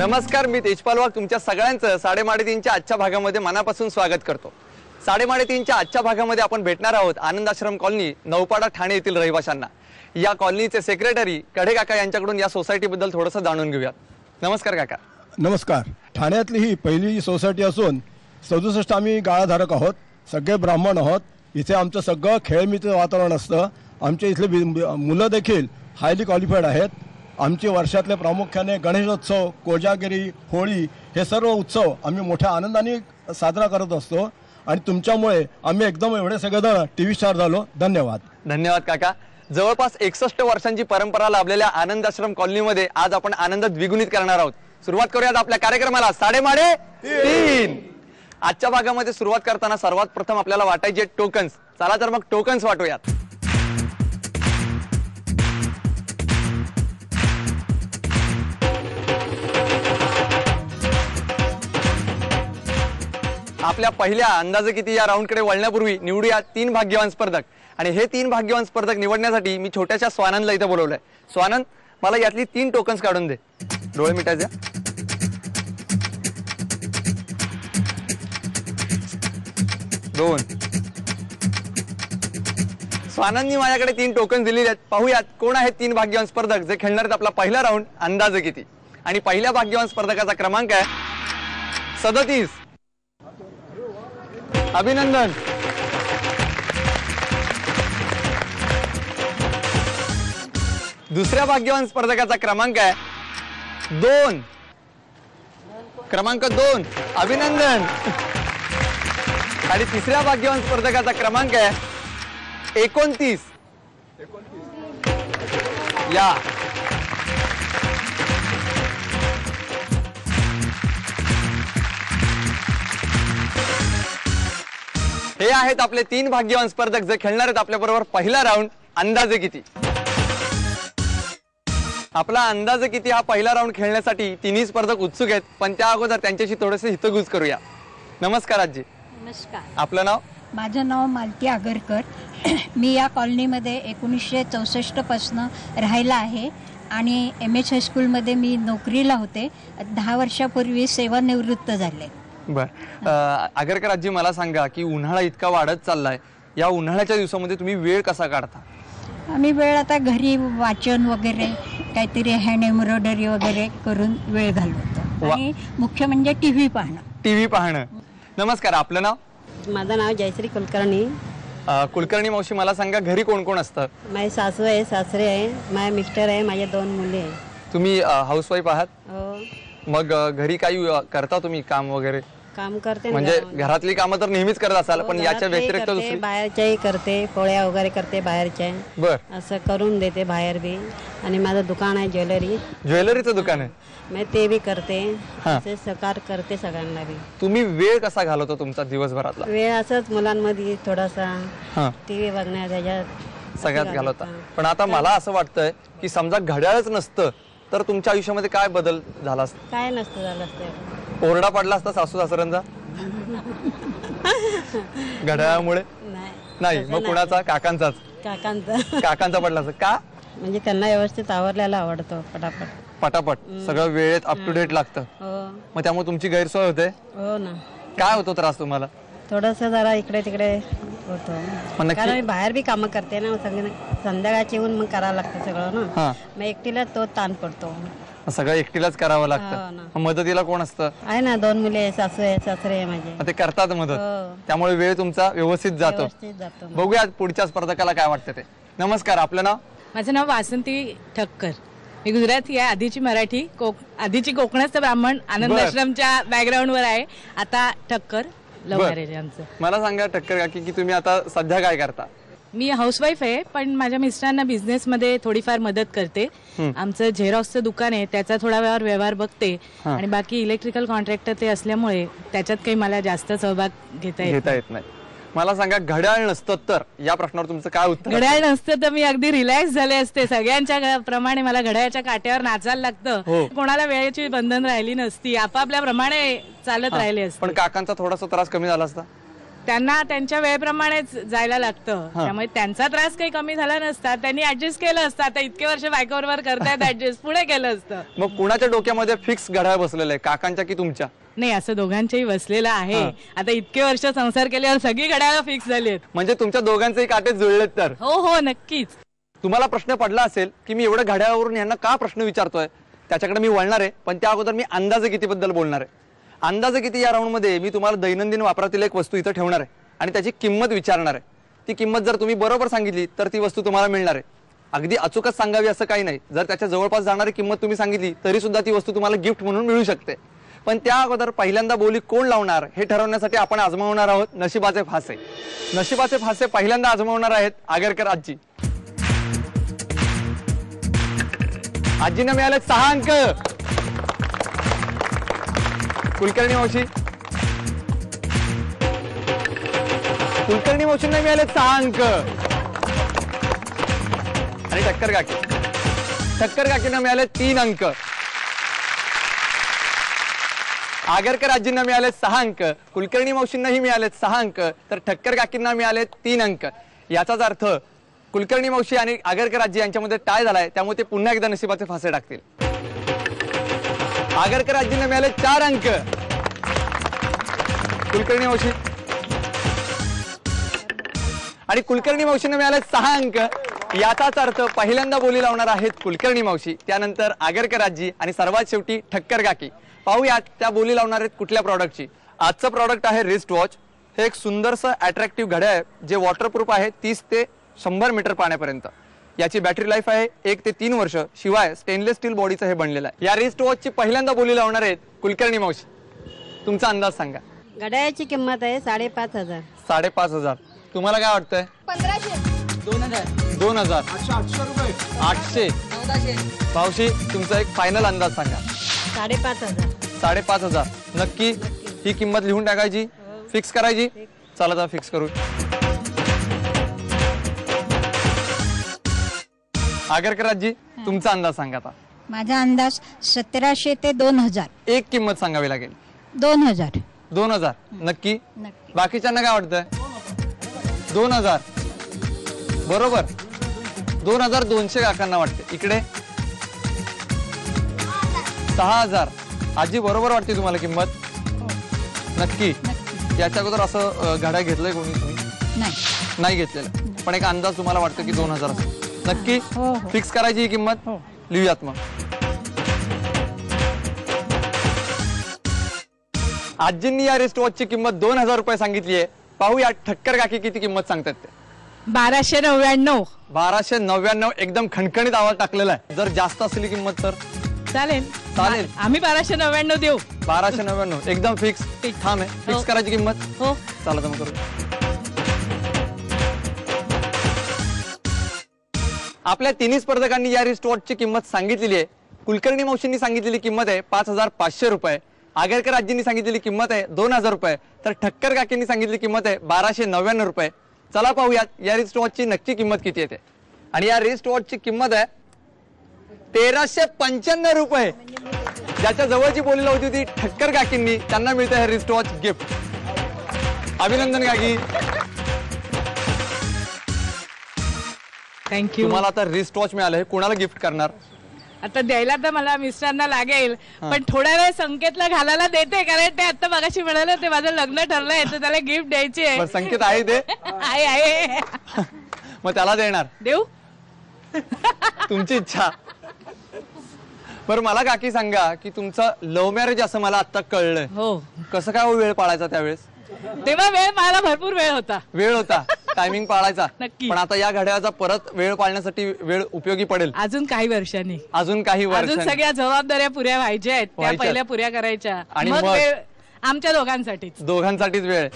नमस्कार, मी तेजपाल वाघ तुमच्या सगळ्यांचं 3:30च्या आजच्या भागामध्ये मनापासून स्वागत करतो। 3:30च्या आजच्या भागामध्ये आपण भेटणार आहोत आनंद आश्रम कॉलनी नौपाडा ठाणे येथील रहिवाशांना। या कॉलनीचे सेक्रेटरी कडे काका यांच्याकडून या सोसायटी बद्दल थोडंसं जाणून घेऊयात। नमस्कार काका। नमस्कार। ठाण्यातली ही पहिली सोसायटी असून 67 आम्ही गाळाधारक आहोत। सगळे ब्राह्मण आहोत। इथे आमचं सगळं खेळमित्र वातावरण असतं। आमचे इथले मुलं देखील हायली क्वालिफाईड आहेत। आमचे वर्षातले प्रामुख्याने गणेशोत्सव, कोजागिरी, होळी हे सर्व उत्सव आम्ही मोठ्या आनंदाने साजरा करत असतो आणि तुमच्यामुळे आम्ही एकदम एवढे सगळेजण टीव्ही स्टार झालो। धन्यवाद। धन्यवाद काका। जवळपास 61 वर्षांची परंपरा लाभलेल्या आनंद आश्रम कॉलनीमध्ये आज आपण आनंद द्विगुणित करणार आहोत। सुरुवात करूयात आपल्या कार्यक्रमाला 3:30। आजच्या भागामध्ये सुरुवात करताना सर्वात प्रथम आपल्याला वाटायचे टोकन्स। चला तर मग टोकन्स वाटूयात। आपल्या पहिल्या अंदाजे किती या राऊंडकडे वळण्यापूर्वी निवडूया 3 भाग्यवान स्पर्धक आणि हे 3 भाग्यवान स्पर्धक निवडण्यासाठी मी छोट्याशा स्वानंदला इथे बोलवलंय। स्वानंद, मला यातली 3 टोकन्स काढून दे। डोळे मिटायचे। 2। स्वानंदनी माझ्याकडे 3 टोकन्स दिलेले आहेत। पाहूयात कोण आहेत 3 भाग्यवान स्पर्धक जे खेळणार आहेत आपला पहिला राऊंड अंदाजे किती। आणि पहिल्या भाग्यवान स्पर्धकाचा क्रमांक आहे 37। अभिनंदन। दुसऱ्या भाग्यवान स्पर्धकाचा क्रमांक आहे 2। क्रमांक 2। अभिनंदन। आणि तिसऱ्या भाग्यवान स्पर्धकाचा क्रमांक आहे 29। या हे आहेत आपले 3 भाग्यवान स्पर्धक जे खेळणार आहेत आपल्या बरोबर पहिला राऊंड अंदाजे किती। आपला अंदाजे किती हा पहिला राऊंड खेळण्यासाठी 3 स्पर्धक उत्सुक आहेत, पण त्या अगोदर त्यांच्याशी थोडेसे हितगुज करूया। नमस्कार आजी। नमस्कार। आपलं नाव? माझं नाव मालती आगरकर। मी या कॉलनीमध्ये 1964 पासून राहायला आहे आणि MH हायस्कूलमध्ये मी नोकरीला होते। 10 वर्षापूर्वी सेवानिवृत्त झाले। बर, आगरकर आजी, मला सांगा की उन्हाळा इतका वाढत चाललाय, या उन्हाळ्याच्या दिवसामध्ये तुम्ही वेळ कसा काढता? आम्ही वेळ आता घरी वाचन वगैरे काहीतरी हँड एम्ब्रॉयडरी वगैरे करून वेळ घालवतो आणि मुख्य म्हणजे टीव्ही पाहणं। नमस्कार, आपलं नाव? माझं नाव जयश्री कुलकर्णी। कुलकर्णी मावशी, मला सांगा घरी कोण कोण असतं? माझी सासू आहे, सासरे आहे, माझे मिस्टर आहे, माझ्या 2 मुले आहे। तुम्ही हाऊसवाईफ आहात? हो। मग घरी काही करता तुम्ही काम वगैरे? काम करते म्हणजे घरातली कामं तर नेहमीच करत असाल, पण याच्या व्यतिरिक्त दुसरी? बाहेरच्याही करते, पोळ्या वगैरे करते बाहेरच्या। बर, असं करून देते बाहेर बी। आणि माझं दुकान आहे ज्वेलरीचं दुकान आहे, मी ते बी करते। असे सहकार करते सगळ्यांना बी। तुम्ही वेळ कसा घालवतो तुमचा दिवसभरातला? वेळ असंच मुलांमध्ये थोडासा टीव्ही बघण्यात सगळ्यात घालवता। पण आता मला असं वाटतंय की समजा घड्याळच नसतं तर तुमच्या आयुष्यामध्ये काय बदल झाला असता? काय नसतं झालं असतं। ओरडा पडला असता सासू सासऱ्यांचा घड्याळामुळे? नाही, मग कुणाचा? काकांचाच? काकांचा पडला असता का? म्हणजे त्यांना व्यवस्थित आवरलेला आवडतो, पटापट सगळं वेळेत अप टू डेट लागतं। मग त्यामुळे तुमची गैरसोय होते? हो ना। काय होतो त्रास तुम्हाला? थोडस जरा इकडे तिकडे होतो, कारण मी बाहेर बी कामं करते ना, संध्याकाळची येऊन मग करावं लागतं सगळं ना। मग एकटीला तो ताण पडतो, सगळं एकटीलाच करावं लागतं। मदतीला कोण असतं? आहे ना, 2 मुले, सासू आहे, सासरे आहे माझे, ते करतात मदत। त्यामुळे वेळ तुमचा व्यवस्थित जातो। बघूया पुढच्या स्पर्धकाला काय वाटतं ते। नमस्कार, आपलं नाव? माझं नाव वासंती ठक्कर। मी गुजराती आहे, आधीची मराठी, आधीची कोकणस्थ ब्राह्मण। आनंद आश्रमच्या बॅकग्राऊंडवर आहे, आता ठक्कर लव्ह मॅरेज आमचं। मला सांगा ठक्कर काकी की तुम्ही आता सध्या काय करता? मी हाऊसवाईफ आहे, पण माझ्या मिस्टरांना बिझनेस मध्ये थोडीफार मदत करते। आमचं झेरॉक्सचं दुकान आहे, त्याचा थोडा व्यवहार बघते आणि बाकी इलेक्ट्रिकल कॉन्ट्रॅक्टर ते असल्यामुळे त्याच्यात काही मला जास्त सहभाग घेता येत नाही। मला सांगा घड्याळ नसतं तर, या प्रश्नावर तुमचं काय उत्तर? घड्याळ नसतं तर मी अगदी रिलॅक्स झाले असते। सगळ्यांच्या प्रमाणे मला घड्याळाच्या काट्यावर नाचायला लागतं, कोणाला वेळेची बंधन राहिली नसती, आपापल्या प्रमाणे चालत राहिले असते। पण काकांचा थोडासा त्रास कमी झाला असता? त्यांना त्यांच्या वेळेप्रमाणेच जायला लागतं, त्यामुळे त्यांचा त्रास काही कमी झाला नसता. त्यांनी ऍडजस्ट केलं असतं. आता इतके वर्ष बायकोबरोबर करतायत ऍडजस्ट, पुढे केलं असतं. मग कुणाच्या डोक्यामध्ये फिक्स घड्याळ बसलेलं आहे, काकांच्या की तुमच्या? नाही, असं दोघांच्याही बसलेलं आहे. आता इतके वर्ष संसार केल्यावर सगळी घड्याळ फिक्स झाली आहेत. म्हणजे तुमच्या दोघांचेही काटे जुळलेत तर? हो हो, नक्कीच. तुम्हाला प्रश्न पडला असेल की मी एवढं घड्याळावरून यांना का प्रश्न विचारतोय, त्याच्याकडे मी वळणार आहे. पण त्या अगोदर मी अंदाजे कितीबद्दल बोलणार आहे. अंदाजे किती या राऊंडमध्ये मी तुम्हाला दैनंदिन वापरातील एक वस्तू इथं ठेवणार आहे आणि त्याची किंमत विचारणार आहे. ती किंमत जर तुम्ही बरोबर सांगितली तर ती वस्तू तुम्हाला मिळणार आहे. अगदी अचूकच सांगावी असं काही नाही. जर त्याच्या जवळपास जाणारी किंमत तुम्ही सांगितली तरी सुद्धा ती वस्तू तुम्हाला गिफ्ट म्हणून मिळू शकते. पण त्या अगोदर पहिल्यांदा बोली कोण लावणार हे ठरवण्यासाठी आपण आजमावणार आहोत नशिबाचे फासे. नशिबाचे फासे पहिल्यांदा आजमावणार आहेत आगरकर आजी. आजींना मिळाले 6 अंक. कुलकर्णी मावशी, कुलकर्णी मावशींना मिळाले 6 अंक. आणि ठक्कर काकी, ठक्कर काकींना मिळाले 3 अंक. आगरकर आजींना मिळाले 6 अंक, कुलकर्णी मावशींनाही मिळाले 6 अंक, तर ठक्कर काकींना मिळाले 3 अंक. याचाच अर्थ कुलकर्णी मावशी आणि आगरकर आजी यांच्यामध्ये टाय झालाय, त्यामुळे ते पुन्हा एकदा नशिबाचे फासे टाकतील. आगरकर आजींना मिळाले 4 अंक. कुलकर्णी मावशी आणि कुलकर्णी मावशींना मिळाले 6 अंक. याचाच अर्थ पहिल्यांदा बोली लावणार आहेत कुलकर्णी मावशी, त्यानंतर आगरकर आजी आणि सर्वात शेवटी ठक्कर काकी. पाहूयात त्या बोली लावणार आहेत कुठल्या प्रॉडक्टची. आजचं प्रॉडक्ट आहे रिस्ट वॉच. हे एक सुंदरसं अट्रॅक्टिव्ह घड्याळ आहे जे वॉटरप्रूफ आहे 30 ते 100 मीटर पाण्यापर्यंत. याची बॅटरी लाईफ आहे 1 ते 3 वर्ष. शिवाय स्टेनलेस स्टील बॉडीचं हे बनलेलं आहे. या रिस्ट वॉचची पहिल्यांदा बोली लावणार आहेत कुलकर्णी मावशी. तुमचा अंदाज सांगा. घड्याळाची किंमत आहे 5,500. 5,500. तुम्हाला काय वाटतंय? 2,000. 800. मावशी तुमचा एक फायनल अंदाज सांगा. 5,500. 5,500. नक्की ही किंमत लिहून टाकायची, फिक्स करायची. चला तर फिक्स करू. आगरकर आजी तुमचा अंदाज सांगा. आता माझा अंदाज 1,700 ते 2,000. एक किंमत सांगावी लागेल. 2,000. 2,000. नक्की? नक्की. बाकीच्यांना काय वाटतंय? 2,000. बरोबर. 2,200 काकांना वाटते. इकडे 6,000. आजी बरोबर वाटते तुम्हाला किंमत? नक्की? याच्या अगोदर असं घड्याळ घेतलंय कोणी तुम्ही? नाही घेतलेलं. पण एक अंदाज तुम्हाला वाटतं की 2,000 असेल? नक्की? फिक्स करायची ही किंमत? लिहूयात मग. आजींनी या रिस्ट वॉचची किंमत 2,000 रुपये सांगितली आहे. पाहूया ठक्कर काकी किती किंमत सांगतात ते. 1,299. 1,299. एकदम खणखणीत आवाज टाकलेला आहे. जर जास्त असली किंमत तर चालेल चालेल. आम्ही 1,299 देऊ. 1,299 एकदम फिक्स. ठाम आहे. फिक्स करायची किंमत? हो. चला तर मग करू. आपल्या तिन्ही स्पर्धकांनी या रिस्ट वॉचची किंमत सांगितलेली आहे. कुलकर्णी मावशींनी सांगितलेली किंमत आहे 5,500 रुपये. आगरकर आजींनी सांगितलेली किंमत आहे 2,000 रुपये. तर ठक्कर काकींनी सांगितलेली किंमत आहे 1,299 रुपये. चला पाहूयात या रिस्ट वॉचची नक्की किंमत किती येते. आणि या रिस्ट वॉचची किंमत आहे 1,395 रुपये. ज्याच्या जवळची बोली लावली होती ठक्कर काकींनी, त्यांना मिळतं हे रिस्ट वॉच गिफ्ट. अभिनंदन काकी. थँक्यू. तुम्हाला आता रिस्ट वॉच मिळालं. हे कोणाला गिफ्ट करणार? आता द्यायला तर मला मिस्टरांना लागेल, पण थोड्या वेळ संकेतला घालायला देते, कारण ते आता मगाशी म्हणाले ते माझं लग्न ठरलंय तर त्याला गिफ्ट द्यायची आहे. संकेत आहे ते? आहे. मग त्याला देणार? देऊ. तुमची इच्छा. बरं मला काकी सांगा की तुमचं लव्ह मॅरेज असं मला आता कळलंय. हो. कसं काय वेळ पाळायचा त्यावेळेस? तेव्हा वेळ पाहायला भरपूर वेळ होता. वेळ होता. टायमिंग पाळायचा. नक्की. पण आता या घड्याळाचा परत वेळ पाळण्यासाठी वेळ उपयोगी पडेल. अजून काही वर्षांनी. अजून काही अजून वर्षांनी. सगळ्या जबाबदाऱ्या पुऱ्या व्हायच्या आहेत. त्या पहिल्या पुऱ्या करायच्या. आणि मग मग वेळ आमच्या दोघांसाठीच. दोघांसाठीच वेळ.